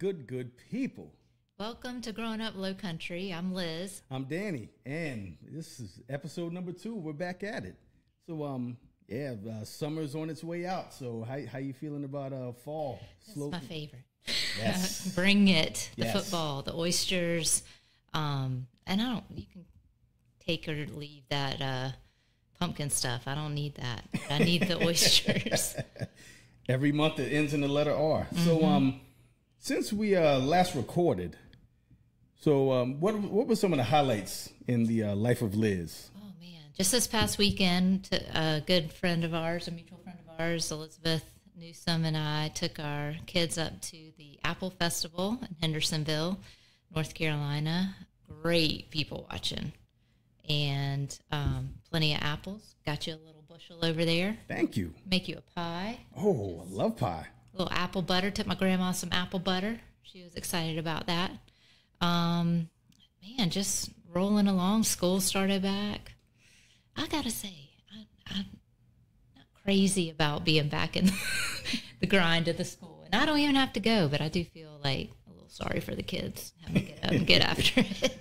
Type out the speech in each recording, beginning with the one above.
good people? Welcome to Growing Up Lowcountry. I'm Liz. I'm Danny, and this is episode number 2. We're back at it. So, summer's on its way out. So, how you feeling about fall? That's my favorite. Yes. Bring it. The Yes. football, the oysters. And you can take or leave that pumpkin stuff. I don't need that. I need the oysters. Every month it ends in the letter R. Mm-hmm. So, since we last recorded, what were some of the highlights in the life of Liz? Oh, man. Just this past weekend, a good friend of ours, a mutual friend of ours, Elizabeth Newsom, and I took our kids up to the Apple Festival in Hendersonville, North Carolina. Great people watching. And plenty of apples. Got you a little bushel over there. Thank you. Make you a pie. Oh, I love pie. A little apple butter. Took my grandma some apple butter. She was excited about that. Just rolling along. School started back. I got to say, I'm not crazy about being back in the grind of the school. And I don't even have to go, but I do feel like a little sorry for the kids having to get up and get after it.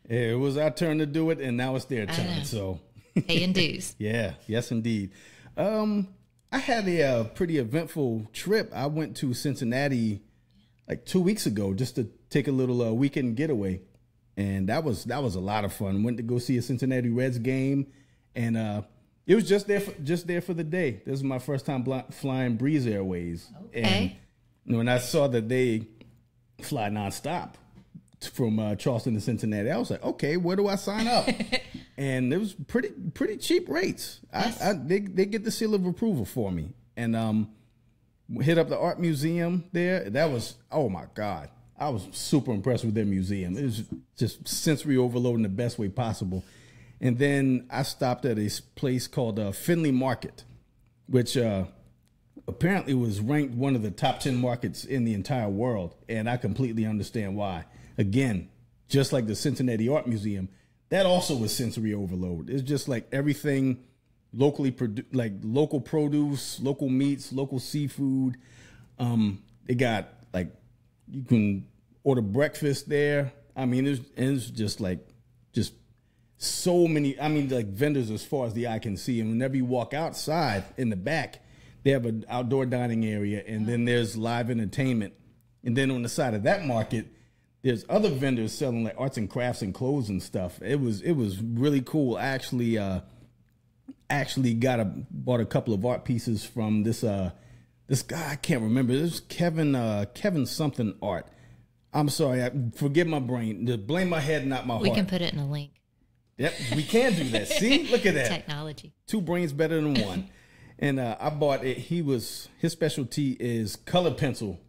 It was our turn to do it, and now it's their turn. So paying dues. Yeah, yes, indeed. I had a pretty eventful trip. I went to Cincinnati like 2 weeks ago just to take a little weekend getaway, and that was a lot of fun. Went to go see a Cincinnati Reds game, and it was just there for the day. This is my first time flying Breeze Airways, okay. And when I saw that they fly nonstop from Charleston to Cincinnati, I was like, okay, where do I sign up? And it was pretty cheap rates. Yes. They get the seal of approval for me, and hit up the art museum there. That was, oh my God, I was super impressed with their museum. It was just sensory overload in the best way possible. And then I stopped at a place called Findlay Market, which apparently was ranked one of the top 10 markets in the entire world, and I completely understand why. Again, just like the Cincinnati Art Museum, that also was sensory overload. It's just like everything locally like local produce, local meats, local seafood. They got like, you can order breakfast there. I mean, it's just so many, like vendors as far as the eye can see. And whenever you walk outside in the back, they have an outdoor dining area, and then there's live entertainment. And then on the side of that market, there's other vendors selling like arts and crafts and clothes and stuff. It was really cool. I actually bought a couple of art pieces from this guy. I can't remember. This is Kevin something art. I'm sorry. Forgive my brain. Just blame my head, not my heart. We can put it in a link. Yep, we can do that. See, look at that. Technology. 2 brains better than one. And I bought it. His specialty is color pencil,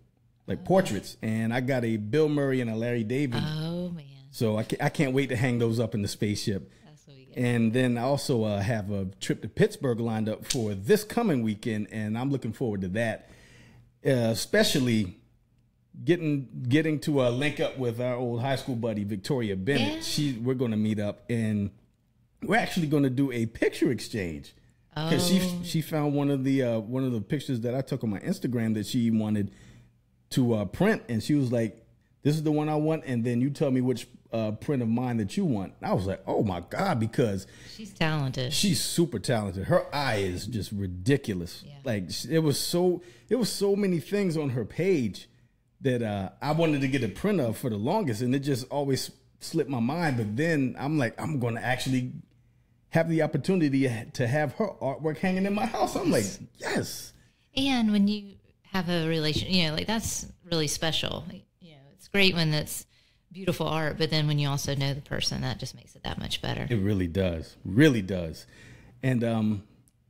like portraits. And I got a Bill Murray and a Larry David. Oh, man. So I can't wait to hang those up in the spaceship. That's what we get. And then I also have a trip to Pittsburgh lined up for this coming weekend, and I'm looking forward to that. Especially getting to link up with our old high school buddy Victoria Bennett. Yeah. We're going to meet up, and we're actually going to do a picture exchange because she found one of the pictures that I took on my Instagram that she wanted to print, and she was like, "This is the one I want," and then you tell me which print of mine that you want. And I was like, "Oh my God," because she's talented. She's super talented. Her eye is just ridiculous. Yeah. Like it was so many things on her page that I wanted to get a print of for the longest, and it just always slipped my mind. But then I'm like, I'm going to actually have the opportunity to have her artwork hanging in my house. I'm like, yes. And when you have a relation, like that's really special. It's great when it's beautiful art, but then when you also know the person, that just makes it that much better. It really does. Really does. And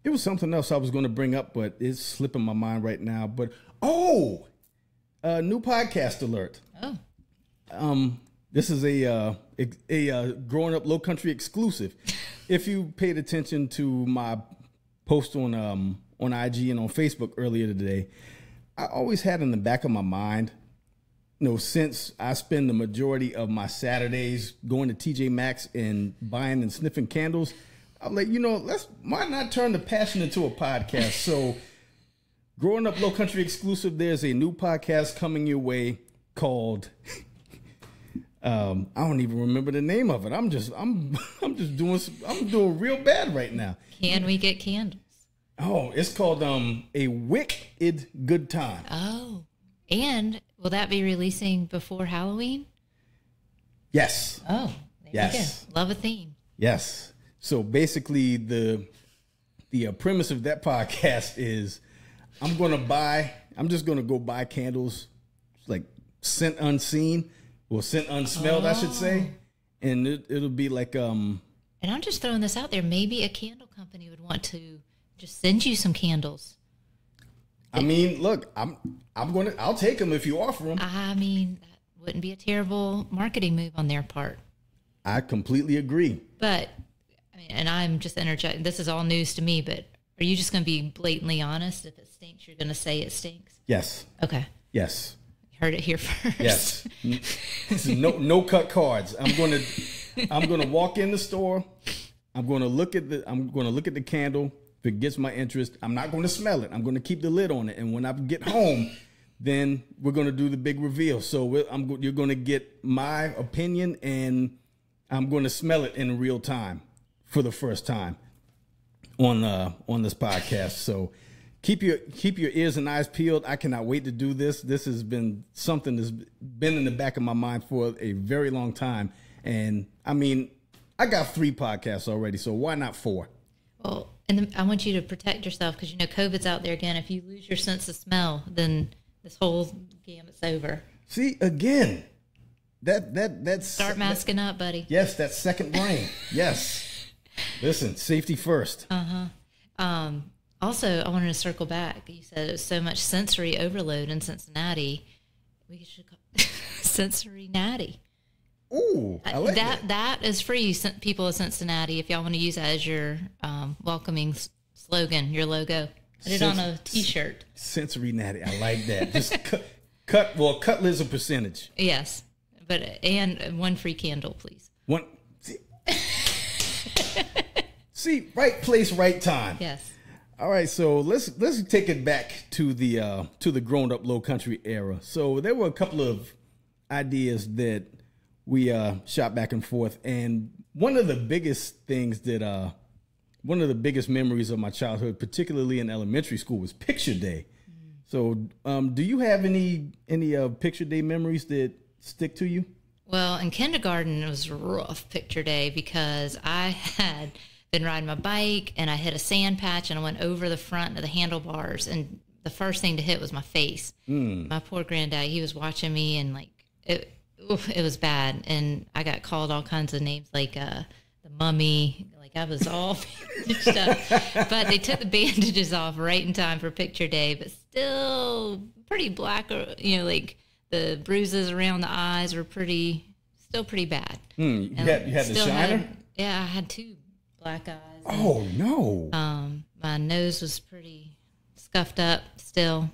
it was something else I was going to bring up, but it's slipping my mind right now. But, new podcast alert. Oh. This is a Growing Up Lowcountry exclusive. If you paid attention to my post on IG and on Facebook earlier today, I always had in the back of my mind, since I spend the majority of my Saturdays going to TJ Maxx and buying and sniffing candles, I'm like, why not turn the passion into a podcast? So Growing Up Lowcountry exclusive, there's a new podcast coming your way. called. I don't even remember the name of it. I'm doing real bad right now. Can we get candles? Oh, it's called A Wicked Good Time. Oh, and will that be releasing before Halloween? Yes. Oh, there you go. Love a theme. Yes. So basically, the premise of that podcast is I'm just gonna go buy candles, like scent unseen, or scent unsmelled, I should say, and it'll be like And I'm just throwing this out there. Maybe a candle company would want to just send you some candles. I mean, look, I'll take them if you offer them. I mean, that wouldn't be a terrible marketing move on their part. I completely agree. But, I mean, and I'm just interjecting. This is all news to me, but are you just going to be blatantly honest? If it stinks, you're going to say it stinks? Yes. Okay. Yes. Heard it here first. Yes. No cut cards. I'm gonna walk in the store. I'm gonna look at the candle. If it gets my interest, I'm not going to smell it. I'm going to keep the lid on it. And when I get home, then we're going to do the big reveal. So you're going to get my opinion, and I'm going to smell it in real time for the first time on this podcast. So keep your ears and eyes peeled. I cannot wait to do this. This has been something that's been in the back of my mind for a very long time. And I mean, I got 3 podcasts already, so why not 4? Well, and I want you to protect yourself because, COVID's out there again. If you lose your sense of smell, then this whole gamut's over. See, again, that's... Start masking up, buddy. Yes, that's second brain. Yes. Listen, safety first. Also, I wanted to circle back. You said it was so much sensory overload in Cincinnati. We should call sensory natty. Ooh, I like that. That is free, people of Cincinnati, if y'all want to use that as your welcoming slogan, your logo. Put it on a T-shirt. Sensory natty. I like that. Just cut Liz a percentage. Yes, and 1 free candle, please. One. See, right place, right time. Yes. All right, so let's take it back to the grown up Lowcountry era. So there were a couple of ideas that we shot back and forth, and one of the biggest memories of my childhood, particularly in elementary school, was picture day. So do you have any picture day memories that stick to you? Well, in kindergarten, it was rough picture day because I had been riding my bike and I hit a sand patch and I went over the front of the handlebars, and the first thing to hit was my face. My poor granddad, he was watching me, and it was bad, and I got called all kinds of names, like the mummy. Like, I was all bandaged up. But they took the bandages off right in time for picture day, but still pretty black. Like the bruises around the eyes were still pretty bad. You had the shiner? I had 2 black eyes. Oh, no. My nose was pretty scuffed up still.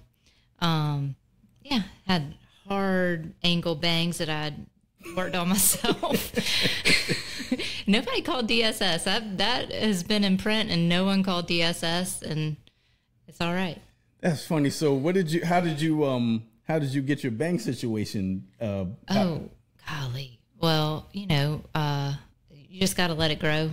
Had hard angle bangs that I'd worked on myself. Nobody called DSS. That has been in print, and no one called DSS, and it's all right. That's funny. So how did you get your bang situation? Golly. Well, you just got to let it grow.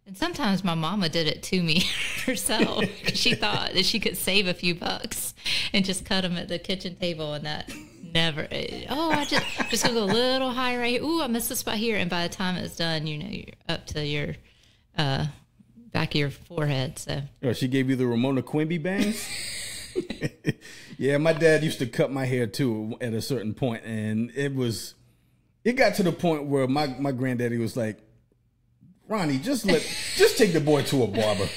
And sometimes my mama did it to me herself. She thought that she could save a few bucks and just cut them at the kitchen table, and that never. I just gonna go a little higher right here. Ooh, I missed the spot here, and by the time it's done, you're up to your back of your forehead. So. Oh, she gave you the Ramona Quimby bangs. Yeah, my dad used to cut my hair too at a certain point, and it got to the point where my granddaddy was like, Ronnie, just take the boy to a barber.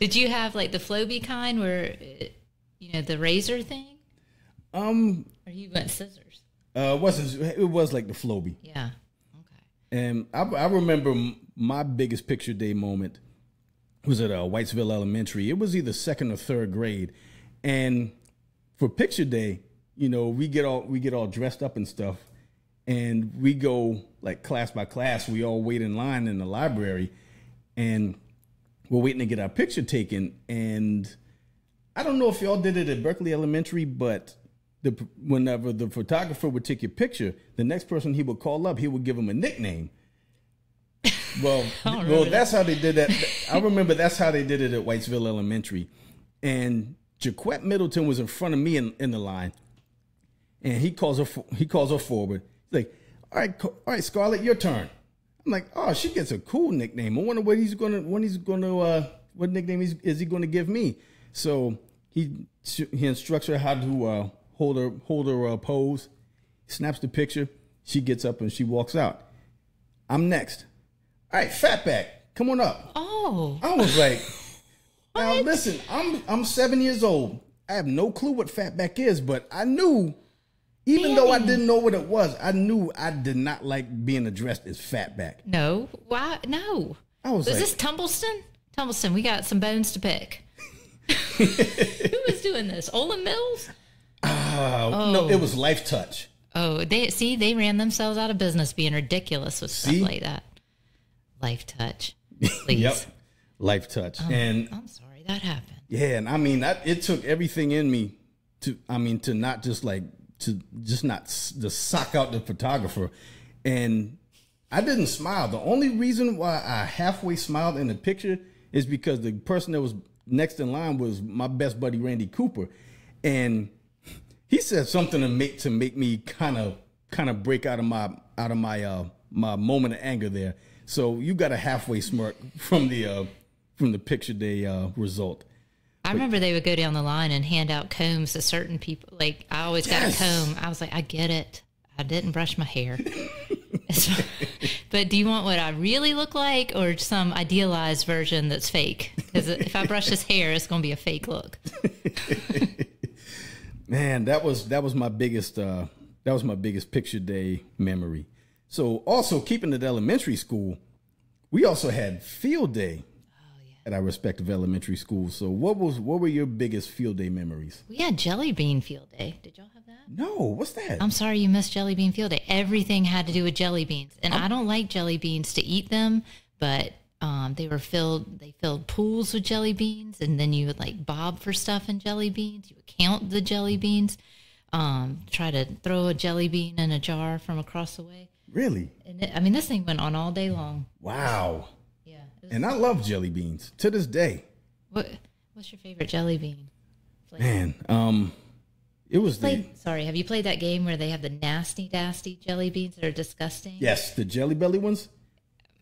Did you have like the Flowbee kind where, the razor thing? Or you went scissors? It was like the Flowbee. Yeah. Okay. And I remember my biggest picture day moment was at Whitesville Elementary. It was either 2nd or 3rd grade. And for picture day, we get all dressed up and stuff. And we go like class by class. We all wait in line in the library, and we're waiting to get our picture taken. And I don't know if y'all did it at Berkeley Elementary, but whenever the photographer would take your picture, the next person he would call up, he would give him a nickname. Well, that's how they did that. I remember that's how they did it at Whitesville Elementary. And Jaquette Middleton was in front of me in the line, and he calls her forward. He's like, all right, Scarlett, your turn. I'm like, oh, she gets a cool nickname. I wonder what nickname is he going to give me? So he instructs her how to hold her pose, snaps the picture. She gets up and she walks out. I'm next. All right, Fatback, come on up. Oh, I was like, now listen, I'm 7 years old. I have no clue what Fatback is, but I knew, even though I didn't know what it was, I knew I did not like being addressed as Fatback. No, why? No. Was this Tumbleston? Tumbleston, we got some bones to pick. Who was doing this? Olin Mills? No, it was Life Touch. Oh, they ran themselves out of business being ridiculous with stuff like that. Life Touch, please. Yep, Life Touch. And I'm sorry that happened. Yeah, and I mean, it took everything in me to not just sock out the photographer. And I didn't smile. The only reason why I halfway smiled in the picture is because the person that was next in line was my best buddy, Randy Cooper. And he said something to make me kind of break out of my moment of anger there. So you got a halfway smirk from the picture day result. I remember they would go down the line and hand out combs to certain people. Like, I always got a comb. I was like, I get it. I didn't brush my hair. But do you want what I really look like or some idealized version that's fake? Because if I brush his hair, it's going to be a fake look. Man, that was my biggest picture day memory. So also keeping it elementary school, we also had field day at our respective elementary schools. So what were your biggest field day memories? We had Jelly Bean field day. Did y'all have that? No, what's that? I'm sorry you missed Jelly Bean field day. Everything had to do with jelly beans. And I don't like jelly beans to eat them, but they filled pools with jelly beans, and then you would like bob for stuff in jelly beans. You would count the jelly beans, try to throw a jelly bean in a jar from across the way. Really? And this thing went on all day long. Wow. Yeah. And I love jelly beans to this day. What's your favorite jelly bean flavor? Man, it was Sorry, have you played that game where they have the nasty jelly beans that are disgusting? Yes, the Jelly Belly ones.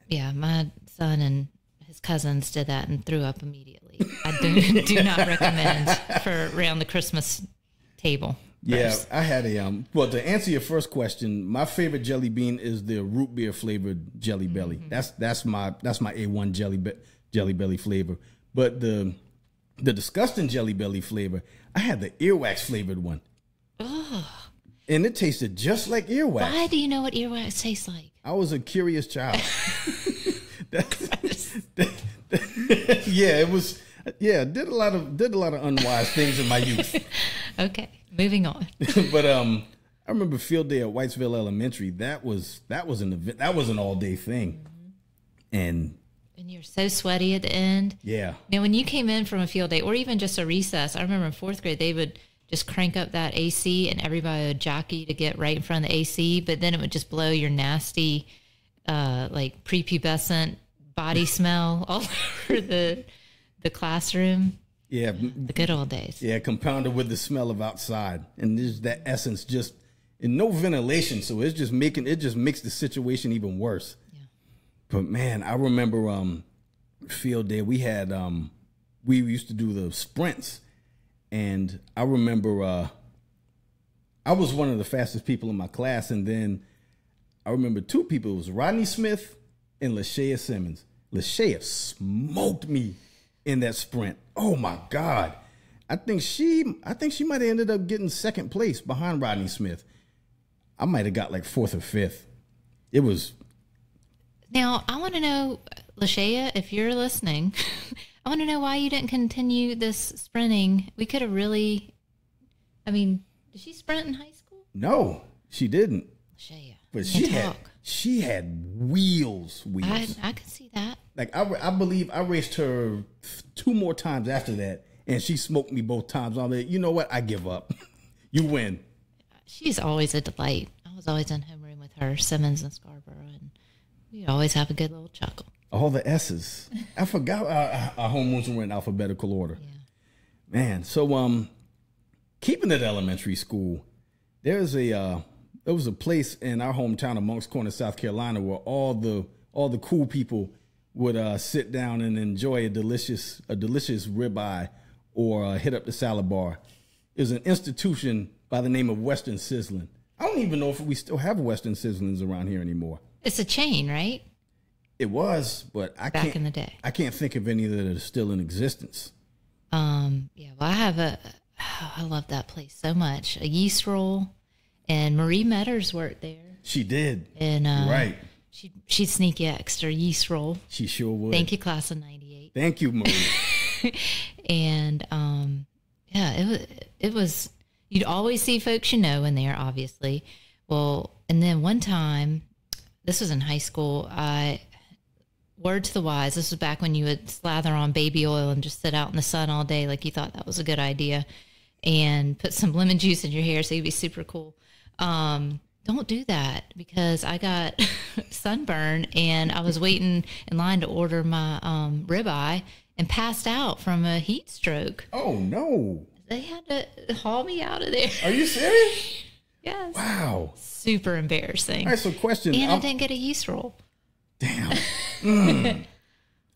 Yeah, my son and his cousins did that and threw up immediately. I do not recommend for around the Christmas table. Yeah, I had well, to answer your first question, my favorite jelly bean is the root beer flavored Jelly Belly. Mm-hmm. That's my A1 Jelly Belly flavor. But the disgusting Jelly Belly flavor, I had the earwax flavored one. Oh. And it tasted just like earwax. Why do you know what earwax tastes like? I was a curious child. Yeah, it was. Yeah, did a lot of unwise things in my youth. Okay, moving on. But I remember field day at Whitesville Elementary. That was an event. That was an all day thing, and you're so sweaty at the end. Yeah. Now, when you came in from a field day or even just a recess, I remember in fourth grade they would just crank up that AC and everybody would jockey to get right in front of the AC, but then it would just blow your nasty, like prepubescent body smell all over the classroom. Yeah. The good old days. Yeah, compounded with the smell of outside. And there's that essence just, and no ventilation, so it just makes the situation even worse. Yeah. But man, I remember field day, we had we used to do the sprints. And I remember I was one of the fastest people in my class, and then I remember two people. It was Rodney Smith and Lashea Simmons. Lashea smoked me in that sprint. Oh my God. I think she might have ended up getting second place behind Rodney Smith. I might have got like fourth or fifth. It was. Now, I want to know, Lashea, if you're listening, I want to know why you didn't continue this sprinting. We could have really, did she sprint in high school? No, she didn't. Lashea. But she had wheels. I could see that. Like I believe I raced her 2 more times after that, and she smoked me both times. I'm like, you know what? I give up. You win. she's always a delight. I was always in homeroom with her, Simmons and Scarborough, and we'd always have a good little chuckle. All the S's. I forgot our homerooms were in alphabetical order. Yeah. Man, so keeping it elementary school, there was a place in our hometown of Moncks Corner, South Carolina, where all the cool people would sit down and enjoy a delicious ribeye or hit up the salad bar. It was an institution by the name of Western Sizzlin. I don't even know if we still have Western Sizzlins around here anymore. It's a chain, right? It was, but Back in the day. I can't think of any that are still in existence. Yeah, well, I love that place so much. A yeast roll, and Marie Metters worked there. She did. And right. She'd sneak you extra yeast roll. She sure would. Thank you, class of 98. Thank you, Marie. And yeah, it was. You'd always see folks you know in there, obviously. Well, and then one time, this was in high school. Word to the wise, this was back when you would slather on baby oil and just sit out in the sun all day like you thought that was a good idea, and put some lemon juice in your hair so you'd be super cool. Don't do that, because I got sunburn and I was waiting in line to order my ribeye and passed out from a heat stroke. Oh, no. They had to haul me out of there. Are you serious? Yes. Wow. Super embarrassing. All right, so question. And I didn't get a yeast roll. Damn.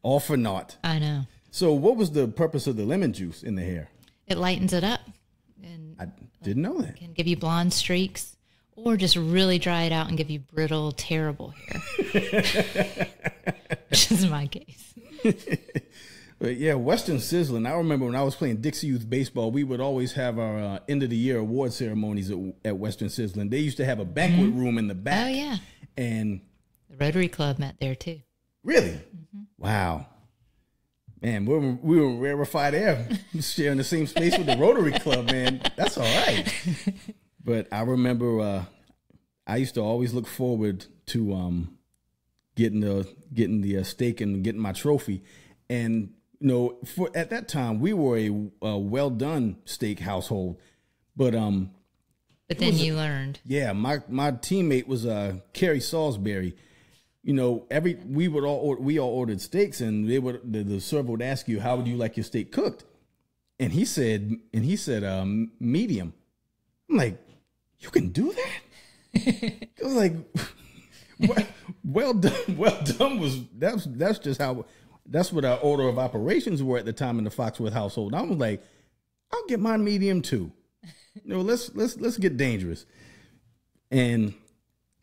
All for naught. I know. So what was the purpose of the lemon juice in the hair? It lightens it up. And I didn't know that. Can give you blonde streaks, or just really dry it out and give you brittle, terrible hair. Which is my case. But yeah, Western Sizzlin. I remember when I was playing Dixie Youth Baseball, we would always have our end of the year award ceremonies at Western Sizzlin. They used to have a banquet room in the back. Oh, yeah. And the Rotary Club met there, too. Really? Mm-hmm. Wow. Man, we were rarefied air sharing the same space with the Rotary Club, man. That's all right. But I remember I used to always look forward to getting the steak and getting my trophy. And, you know, at that time, we were a well-done steak household. But then you learned. Yeah, my teammate was Carey Salisbury. You know, we all ordered steaks, and the server would ask you, how would you like your steak cooked? And he said medium. I'm like, you can do that? I was like, well done. That's just how. That's what our order of operations were at the time in the Foxworth household. I was like, I'll get mine medium too. You know, let's get dangerous. And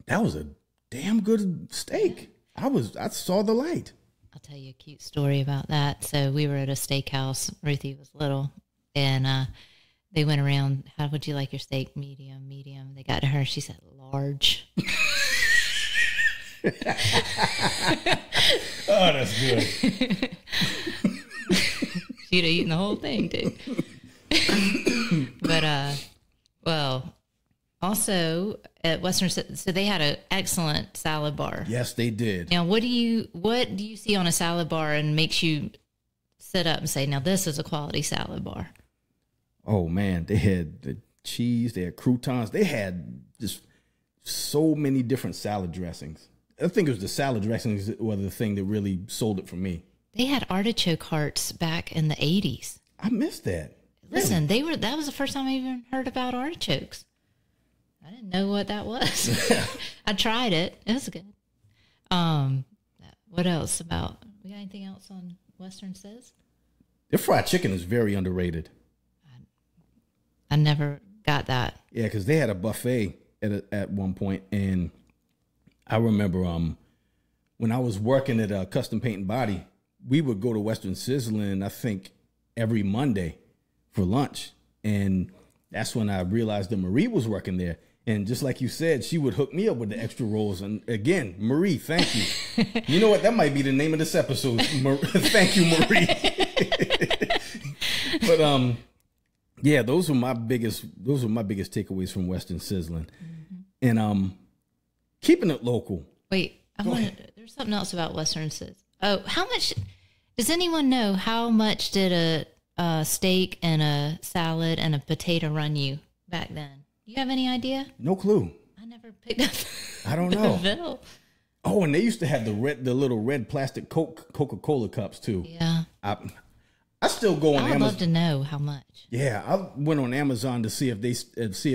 that was a damn good steak. I saw the light. I'll tell you a cute story about that. So we were at a steakhouse. Ruthie was little, and they went around. How would you like your steak? Medium, medium. They got to her. She said large. Oh, that's good. She'd have eaten the whole thing, too. But, well, also at Western, so they had an excellent salad bar. Yes, they did. Now, what do you see on a salad bar and makes you sit up and say, now this is a quality salad bar? Oh, man, they had the cheese, they had croutons, they had just so many different salad dressings. I think it was the salad dressings were the thing that really sold it for me. They had artichoke hearts back in the 80s. I missed that. Listen, that was the first time I even heard about artichokes. I didn't know what that was. I tried it. It was good. What else we got anything else on Western Sizz? Their fried chicken is very underrated. I never got that. Yeah, because they had a buffet at one point, and I remember when I was working at Custom Paint and Body, we would go to Western Sizzlin, I think, every Monday for lunch. And that's when I realized that Marie was working there. And just like you said, she would hook me up with the extra rolls. And again, Marie, thank you. You know what? That might be the name of this episode. Thank you, Marie. But yeah, those were my biggest takeaways from Western Sizzlin. Mm-hmm. And keeping it local. Wait, there's something else about Western Sizz. Oh, how much does anyone know? How much did a steak and a salad and a potato run you back then? You have any idea? No clue. I never picked up. I don't know. The bill. Oh, and they used to have the little red plastic Coca-Cola cups too. Yeah. I still go on I would Amazon. love to know how much. Yeah, I went on Amazon to see if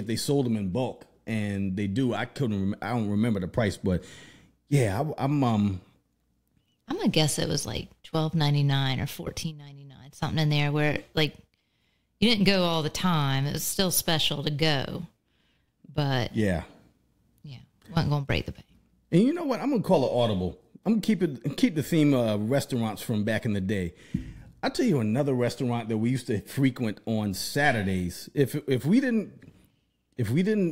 they sold them in bulk, and they do. I don't remember the price, but yeah, I'm gonna guess it was like $12.99 or $14.99, something in there where like you didn't go all the time. It was still special to go, but yeah, wasn't gonna break the bank. And you know what? I'm gonna call it audible. I'm gonna keep the theme of restaurants from back in the day. I'll tell you another restaurant that we used to frequent on Saturdays. If we didn't,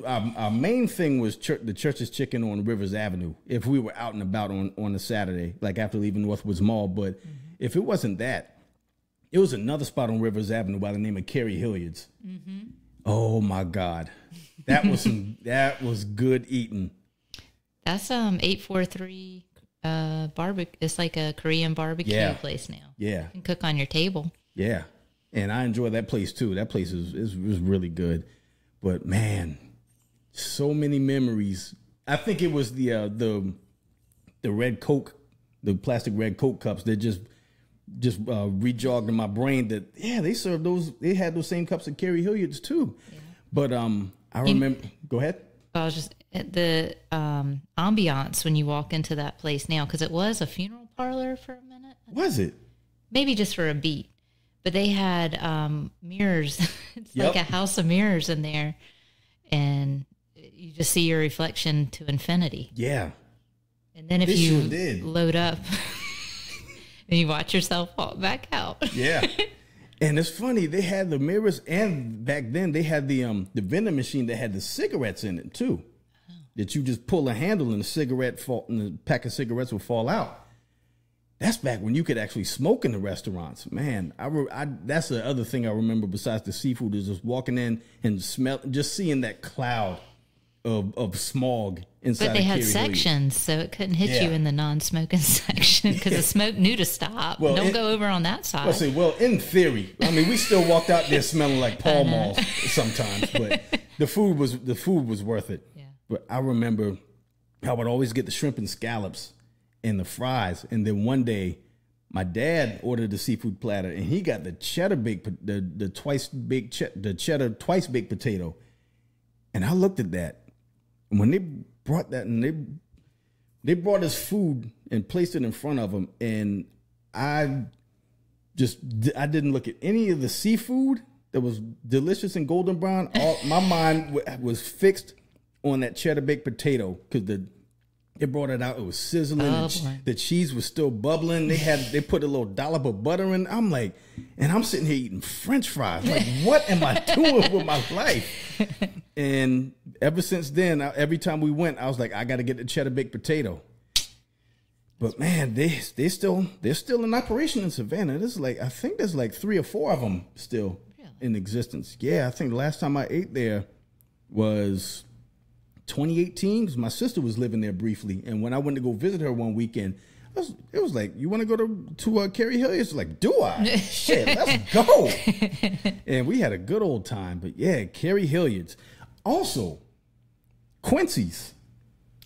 our main thing was the Church's Chicken on Rivers Avenue. If we were out and about on a Saturday, like after leaving Northwoods Mall, but if it wasn't that, it was another spot on Rivers Avenue by the name of Carey Hilliards. Mm-hmm. Oh my God, that was good eating. That's 843 barbecue. It's like a Korean barbecue place now. Yeah, you can cook on your table. Yeah, and I enjoy that place too. That place is really good. But man, so many memories. I think it was the red Coke, the plastic red Coke cups that just rejogged in my brain that they served those. They had those same cups at Carey Hilliards too. Yeah. But I remember. Go ahead. I was just at the ambiance when you walk into that place now, because it was a funeral parlor for a minute. Was it? Maybe just for a beat. But they had mirrors. It's like a house of mirrors in there. And you just see your reflection to infinity. Yeah. And then if you load up and you watch yourself walk back out. Yeah. And it's funny, they had the mirrors, and back then they had the vending machine that had the cigarettes in it too. Oh. That you just pull a handle and the pack of cigarettes will fall out. That's back when you could actually smoke in the restaurants. Man, that's the other thing I remember besides the seafood is just walking in and just seeing that cloud of smog inside. But they had sections, so it couldn't hit you in the non-smoking section because the smoke knew to stop. Well, don't go over on that side. In theory, I mean, we still walked out there smelling like Pall Malls sometimes, but the food was worth it. Yeah. But I remember I would always get the shrimp and scallops and the fries, and then one day my dad ordered the seafood platter, and he got the cheddar baked the cheddar twice baked potato, and I looked at that. And when they brought that, and they brought us food and placed it in front of them, and I didn't look at any of the seafood that was delicious and golden brown. My mind was fixed on that cheddar baked potato because they brought it out. It was sizzling. The cheese was still bubbling. They put a little dollop of butter in. I'm like, and I'm sitting here eating French fries. Like, what am I doing with my life? And ever since then, every time we went, I was like, I got to get the cheddar baked potato. But man, they're still in operation in Savannah. I think there's like 3 or 4 of them still in existence. Yeah, I think the last time I ate there was 2018, because my sister was living there briefly, and when I went to go visit her one weekend, it was like, you want to go to Carey Hilliards? Like, do I? Shit, let's go. And we had a good old time. But yeah, Carey Hilliards. Also, Quincy's.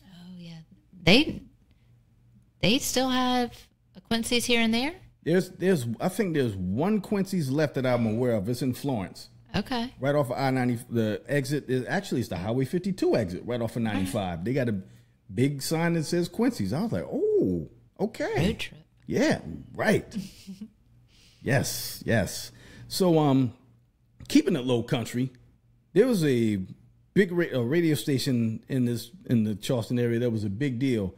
Oh yeah, they still have a Quincy's here and there. I think there's one Quincy's left that I'm aware of. It's in Florence. Okay. Right off of I-90, the exit it's the Highway 52 exit, right off of 95. They got a big sign that says Quincy's. I was like, oh, okay. Road trip. Yeah, right. Yes. So, keeping it Lowcountry, there was a big radio station in the Charleston area that was a big deal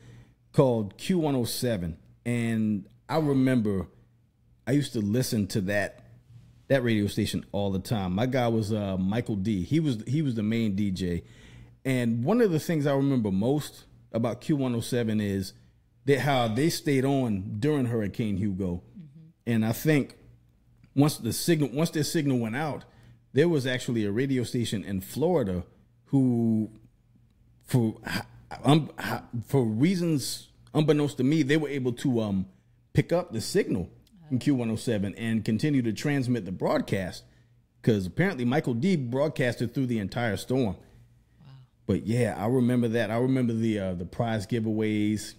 called Q107, and I remember I used to listen to that radio station all the time. My guy was Michael D. He was the main DJ. And one of the things I remember most about Q107 is how they stayed on during Hurricane Hugo. Mm-hmm. And I think once their signal went out, there was actually a radio station in Florida who, for reasons unbeknownst to me, they were able to pick up the signal in Q107 and continue to transmit the broadcast, because apparently Michael D broadcasted through the entire storm. But yeah, I remember that. I remember the prize giveaways,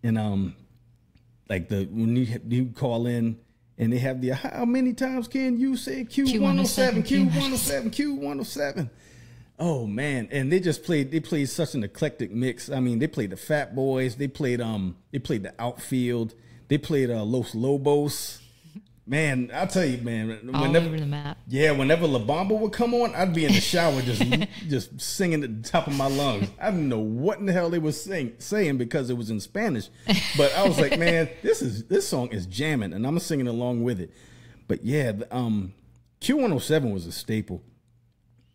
and like when you call in and they have the how many times can you say Q107, Q107, Q107. Oh man, and they played such an eclectic mix. I mean, they played the Fat Boys, they played the Outfield, they played Los Lobos. Man, I'll tell you, man. All over the map. Yeah, whenever La Bamba would come on, I'd be in the shower just singing at the top of my lungs. I didn't know what in the hell they were saying because it was in Spanish. But I was like, man, this song is jamming, and I'm singing along with it. But yeah, Q107 was a staple.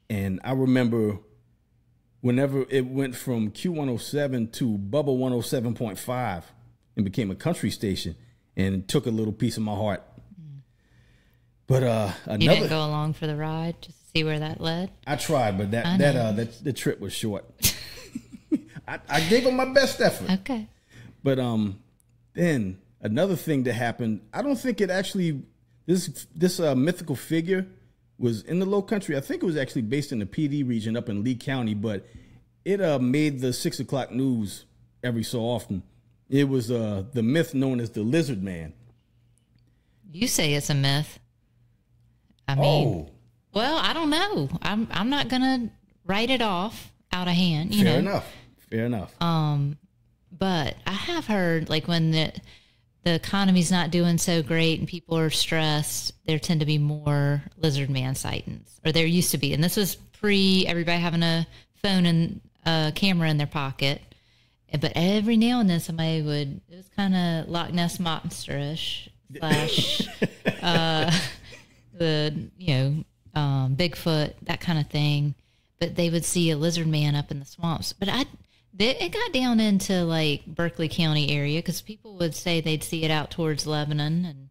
And I remember whenever it went from Q107 to Bubba 107.5 and became a country station, and it took a little piece of my heart. But you didn't go along for the ride just to see where that led? I tried, but the trip was short. I gave it my best effort. Okay. But then another thing that happened, I don't think it actually this mythical figure was in the Lowcountry. I think it was actually based in the PD region up in Lee County, but it made the 6 o'clock news every so often. It was the myth known as the Lizard Man. You say it's a myth. I mean, well, I don't know. I'm not gonna write it off out of hand. Fair enough. But I have heard like when the economy's not doing so great and people are stressed, there tend to be more lizard man sightings, or there used to be. And this was pre everybody having a phone and a camera in their pocket. But every now and then somebody it was kind of Loch Ness Monster-ish / Bigfoot, that kind of thing. But they would see a lizard man up in the swamps. But it got down into like Berkeley County area because people would say they'd see it out towards Lebanon and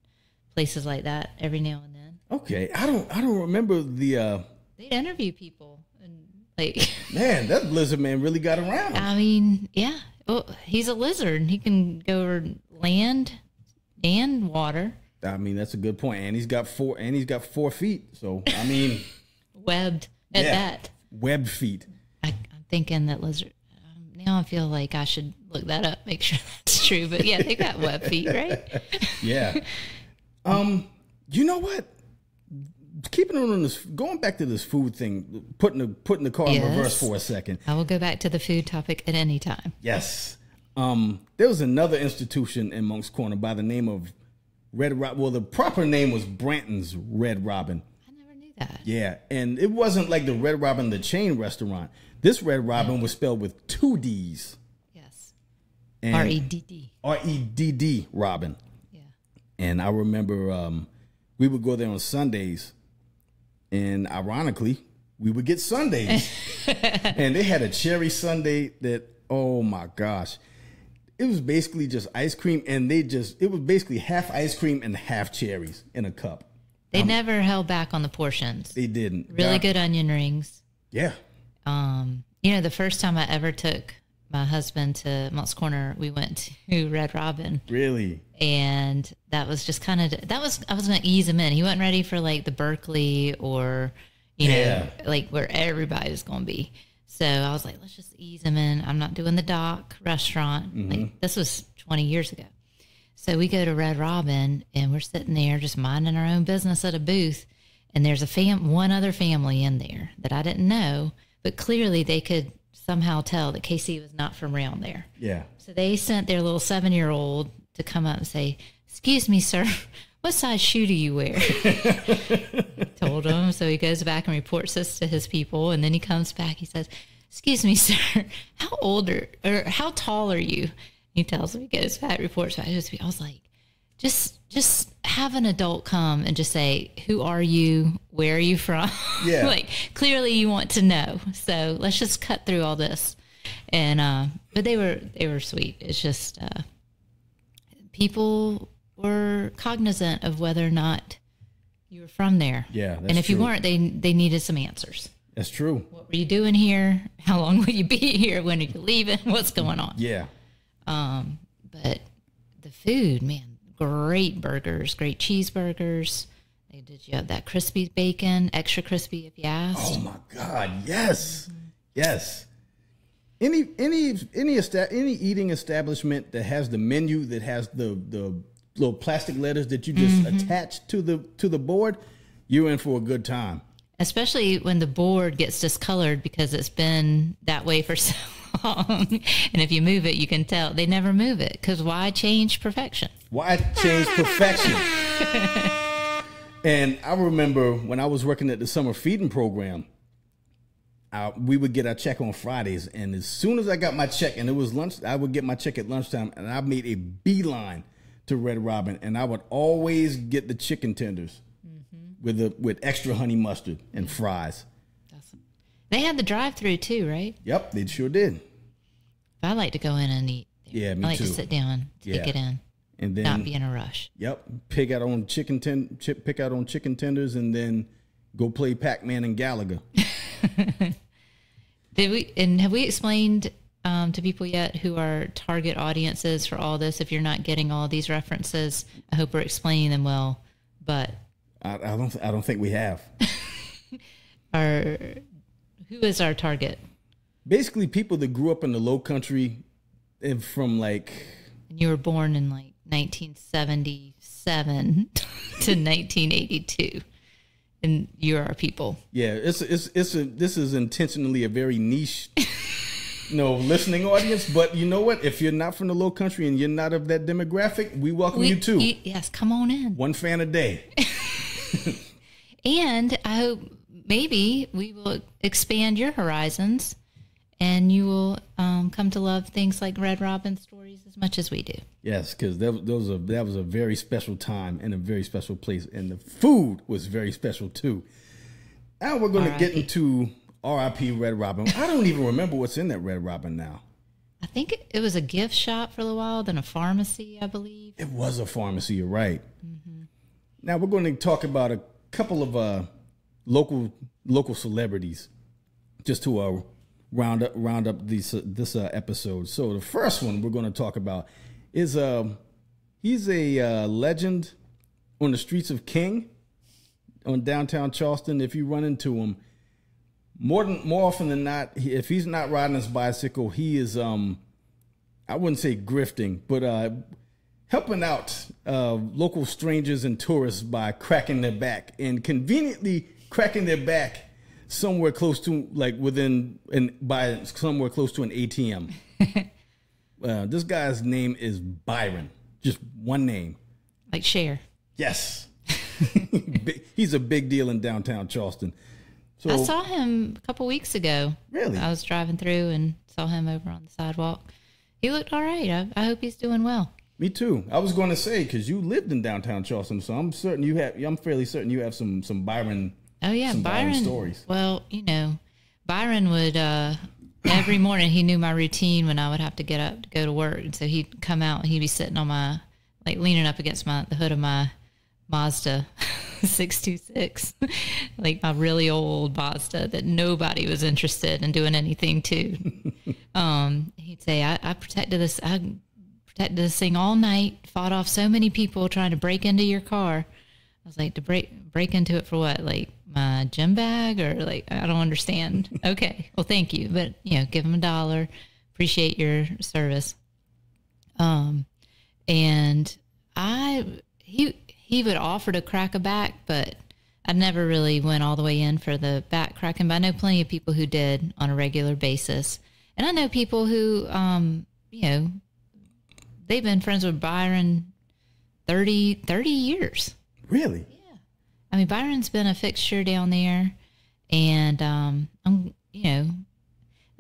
places like that every now and then. Okay, I don't remember the. They'd interview people and like. Man, that lizard man really got around. I mean, yeah. Well, he's a lizard. He can go over land and water. I mean, that's a good point. And he's got 4 feet. So I mean, webbed at that. Webbed feet. I'm thinking that lizard. Now I feel like I should look that up, make sure that's true. But yeah, they got web feet, right? Yeah. You know what? Keeping on this, going back to this food thing, putting the car in reverse for a second. I will go back to the food topic at any time. Yes. There was another institution in Moncks Corner by the name of Red Robin. Well, the proper name was Branton's Red Robin. I never knew that. Yeah, and it wasn't like the Red Robin, the chain restaurant. This Red Robin was spelled with 2 D's. Yes. R-E-D-D. R-E-D-D Robin. Yeah. And I remember we would go there on Sundays, and ironically, we would get sundaes. And they had a cherry sundae that, oh my gosh. It was basically just ice cream, and it was basically half ice cream and half cherries in a cup. They never held back on the portions. They didn't. Really good onion rings. Yeah. The first time I ever took my husband to Moncks Corner, we went to Red Robin. Really? And that was just kind of, I was going to ease him in. He wasn't ready for like the Berkeley or, like where everybody's going to be. So I was like, let's just ease him in. I'm not doing the dock restaurant. Mm-hmm. Like, this was 20 years ago. So we go to Red Robin and we're sitting there just minding our own business at a booth. And there's one other family in there that I didn't know, but clearly they could somehow tell that KC was not from around there. Yeah. So they sent their little 7-year-old to come up and say, "Excuse me, sir, what size shoe do you wear?" Told him. So he goes back and reports this to his people. And then he comes back. He says, "Excuse me, sir, how tall are you?" He tells him, he goes back, reports back. I was like, just have an adult come and just say, "Who are you? Where are you from?" Yeah. Like, clearly you want to know. So let's just cut through all this. And, but they were sweet. It's just, people were cognizant of whether or not you were from there. Yeah. That's and if true. you weren't, they needed some answers. That's true. What were you doing here? How long will you be here? When are you leaving? What's going on? Yeah. But the food, man, great burgers, great cheeseburgers. Did you have that crispy bacon, extra crispy if you asked? Oh my God, yes, yes. Any eating establishment that has the menu that has the little plastic letters that you just attach to the board, you're in for a good time. Especially when the board gets discolored because it's been that way for so long. And if you move it, you can tell. They never move it because why change perfection? Why change perfection? And I remember when I was working at the summer feeding program, we would get our check on Fridays. And as soon as I got my check, and it was lunch, I would get my check at lunchtime, and I made a beeline to Red Robin. And I would always get the chicken tenders with extra honey mustard and fries. They had the drive-through too, right? Yep, they sure did. I like to go in and eat. Yeah, me too. I like to sit down, take it in, and then not be in a rush. Yep, pick out on chicken tenders, and then go play Pac-Man and Galaga. Have we explained to people yet who our target audience is for all this? If you're not getting all these references, I hope we're explaining them well. But I don't think we have. Who is our target? Basically, people that grew up in the Lowcountry, and from like. And you were born in like 1977 to 1982, and you're our people. Yeah, this is intentionally a very niche, listening audience. But you know what? If you're not from the Lowcountry and you're not of that demographic, we welcome you too. Yes, come on in. One fan a day. And I hope maybe we will expand your horizons, and you will come to love things like Red Robin stories as much as we do. Yes, because that was a very special time and a very special place, and the food was very special too. Now we're going to get into R.I.P. Red Robin. I don't even remember what's in that Red Robin now. I think it was a gift shop for a while, then a pharmacy, I believe. It was a pharmacy. You're right. Mm-hmm. Now we're going to talk about a couple of local celebrities, just to round up this episode. So the first one we're going to talk about is he's a legend on the streets of King, on downtown Charleston. If you run into him, more often than not, if he's not riding his bicycle, he is I wouldn't say grifting, but helping out local strangers and tourists by cracking their back, and conveniently cracking their back somewhere close to somewhere close to an ATM. This guy's name is Byron. Just one name. Like Cher. Yes. He's a big deal in downtown Charleston. So, I saw him a couple weeks ago. Really? I was driving through and saw him over on the sidewalk. He looked all right. I hope he's doing well. Me too. I was going to say, because you lived in downtown Charleston, so I'm fairly certain you have some Byron. Oh yeah, Byron stories. Well, Byron would every morning he knew my routine when I would have to get up to go to work, and so he'd come out and he'd be sitting on my leaning up against the hood of my Mazda 626, like my really old Mazda that nobody was interested in doing anything to. He'd say, I protected this thing all night, fought off so many people trying to break into your car. I was like, to break into it for what? Like my gym bag, or I don't understand. Okay, well, thank you, but give him $1. Appreciate your service. And he would offer to crack a back, but I never really went all the way in for the back cracking. But I know plenty of people who did on a regular basis, and I know people who they've been friends with Byron 30 years. Really? Yeah. I mean, Byron's been a fixture down there, and the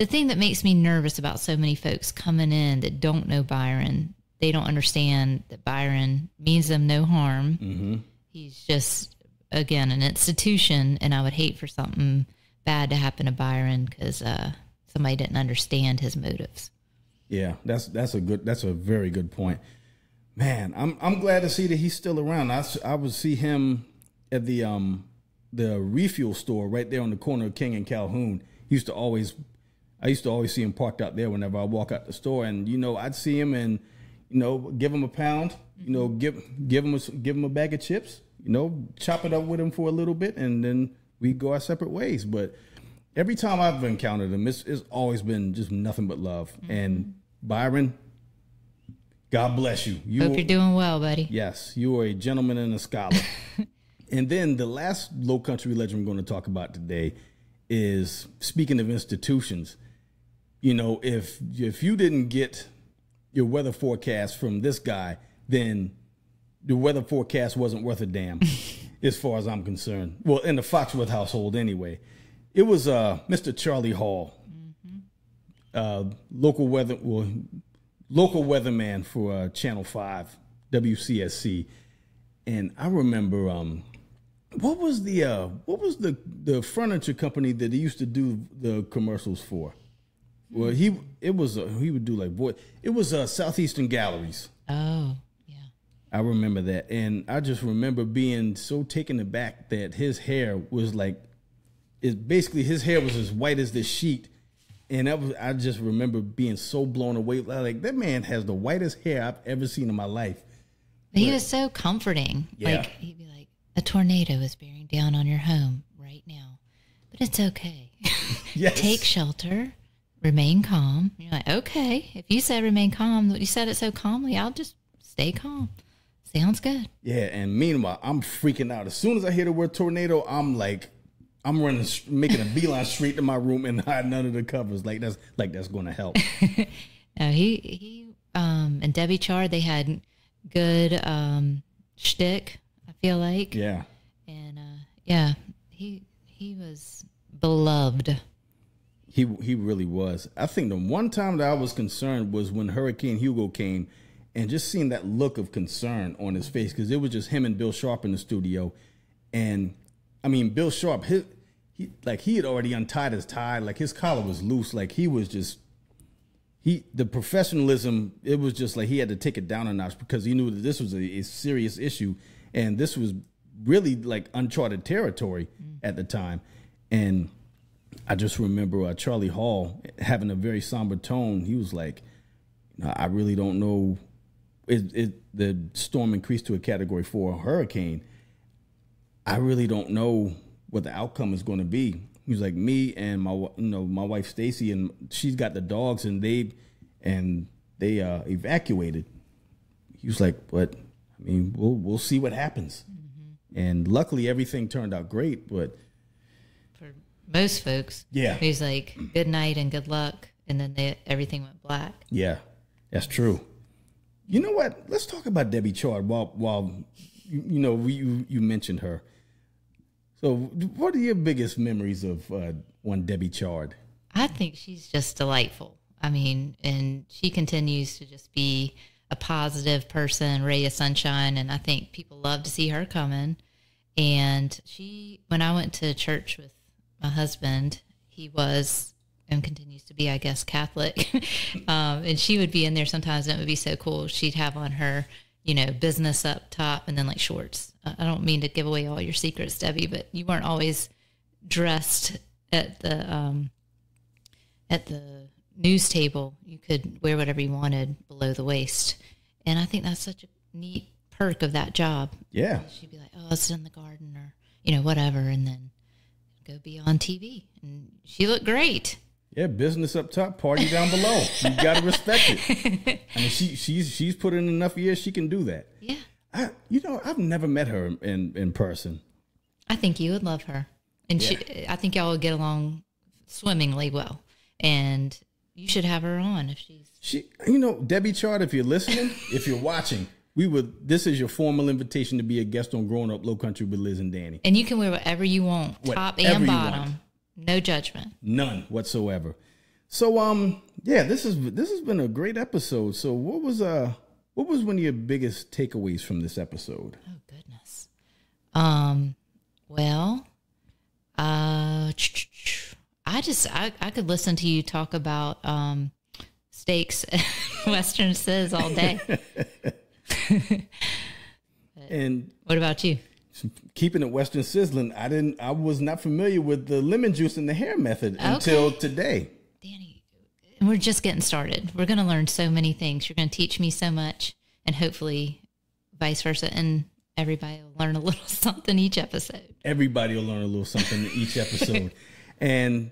thing that makes me nervous about so many folks coming in that don't know Byron, they don't understand that Byron means them no harm. Mm-hmm. He's just, again, an institution, and I would hate for something bad to happen to Byron because somebody didn't understand his motives. Yeah, that's a very good point. Man, I'm glad to see that he's still around. I would see him at the refuel store right there on the corner of King and Calhoun. I used to always see him parked out there whenever I walk out the store, and I'd see him and give him a pound, give him a bag of chips, chop it up with him for a little bit, and then we go our separate ways. But every time I've encountered him, it's always been just nothing but love. Mm-hmm. And Byron, God bless you. Hope you're doing well, buddy. Yes, you are a gentleman and a scholar. And then the last Lowcountry legend we're going to talk about today is, speaking of institutions, you know, if you didn't get your weather forecast from this guy, then the weather forecast wasn't worth a damn, as far as I'm concerned. Well, in the Foxworth household anyway. It was Mr. Charlie Hall, local weatherman for Channel 5, WCSC. And I remember what was the furniture company that he used to do the commercials for? Well, he would do like it was Southeastern Galleries. Oh, yeah. I remember that, and I just remember being so taken aback that his hair was like, basically his hair was as white as this sheet, and I just remember being so blown away. Like, that man has the whitest hair I've ever seen in my life. But he was so comforting. Yeah. Like, he'd be like, a tornado is bearing down on your home right now, but it's okay. Yes. Take shelter. Remain calm. You're like, okay, if you said remain calm, you said it so calmly, I'll just stay calm. Sounds good. Yeah, and meanwhile, I'm freaking out. As soon as I hear the word tornado, I'm running, making a beeline straight to my room and hiding under the covers. That's going to help. No, he and Debbie Chard, they had good shtick, I feel like. Yeah. And yeah, he was beloved. He really was. I think the one time that I was concerned was when Hurricane Hugo came, and just seeing that look of concern on his face, because it was just him and Bill Sharp in the studio. And I mean, Bill Sharp, he had already untied his tie, like his collar was loose, like he was just the professionalism. It was just like he had to take it down a notch, because he knew that this was a serious issue, and this was really like uncharted territory at the time. And I just remember Charlie Hall having a very somber tone. He was like, I really don't know. The storm increased to a Category 4 hurricane. I really don't know what the outcome is going to be. He was like, me and my wife Stacy, and she's got the dogs, and they evacuated. He was like, but I mean, we'll see what happens. Mm-hmm. And luckily, everything turned out great. But for most folks, yeah, he's like, good night and good luck, and then everything went black. Yeah, that's true. You know what? Let's talk about Debbie Chard while you mentioned her. So, what are your biggest memories of one Debbie Chard? I think she's just delightful. I mean, and she continues to just be a positive person, ray of sunshine, and I think people love to see her coming. And when I went to church with my husband, he was and continues to be, I guess, Catholic. And she would be in there sometimes, and it would be so cool. She'd have on her, business up top and then like shorts. I don't mean to give away all your secrets, Debbie, but you weren't always dressed at the news table. You could wear whatever you wanted below the waist. And I think that's such a neat perk of that job. Yeah. She'd be like, oh, it's in the garden or, whatever. And then go be on TV. And she looked great. Yeah, business up top, party down below. You got to respect it. I mean, she's put in enough years, she can do that. Yeah. I've never met her in person. I think you would love her. And yeah. I think y'all would get along swimmingly well. And you should have her on if she's... Debbie Chard, if you're listening, if you're watching, this is your formal invitation to be a guest on Growing Up Lowcountry with Liz and Danny. And you can wear whatever you want, top and bottom. No judgment. None whatsoever. So, this has been a great episode. So what was one of your biggest takeaways from this episode? Oh, goodness. Well, I could listen to you talk about steaks and Western Sizz all day. And what about you? Keeping it Western Sizzlin, I was not familiar with the lemon juice in the hair method until today. Danny, we're just getting started. We're going to learn so many things. You're going to teach me so much, and hopefully vice versa. And everybody will learn a little something each episode. Everybody will learn a little something in each episode. And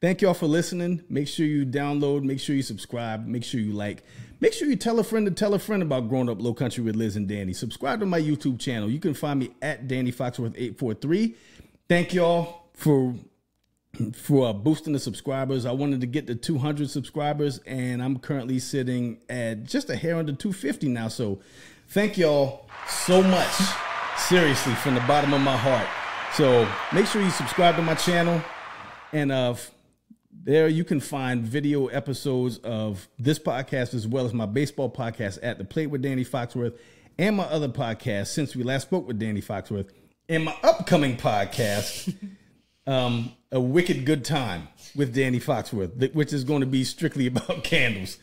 thank y'all for listening. Make sure you download. Make sure you subscribe. Make sure you like. Make sure you tell a friend to tell a friend about Growing Up Low Country with Liz and Danny. Subscribe to my YouTube channel. You can find me at Danny Foxworth 843. Thank y'all for boosting the subscribers. I wanted to get to 200 subscribers, and I'm currently sitting at just a hair under 250 now. So thank y'all so much. Seriously, from the bottom of my heart. So make sure you subscribe to my channel, and there you can find video episodes of this podcast as well as my baseball podcast At the Plate with Danny Foxworth, and my other podcast, Since We Last Spoke with Danny Foxworth, and my upcoming podcast, A Wicked Good Time with Danny Foxworth, which is going to be strictly about candles,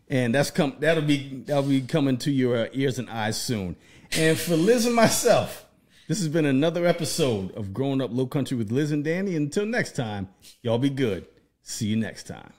and that'll be coming to your ears and eyes soon. And for Liz and myself, this has been another episode of Growing Up Low Country with Liz and Danny. Until next time, y'all be good. See you next time.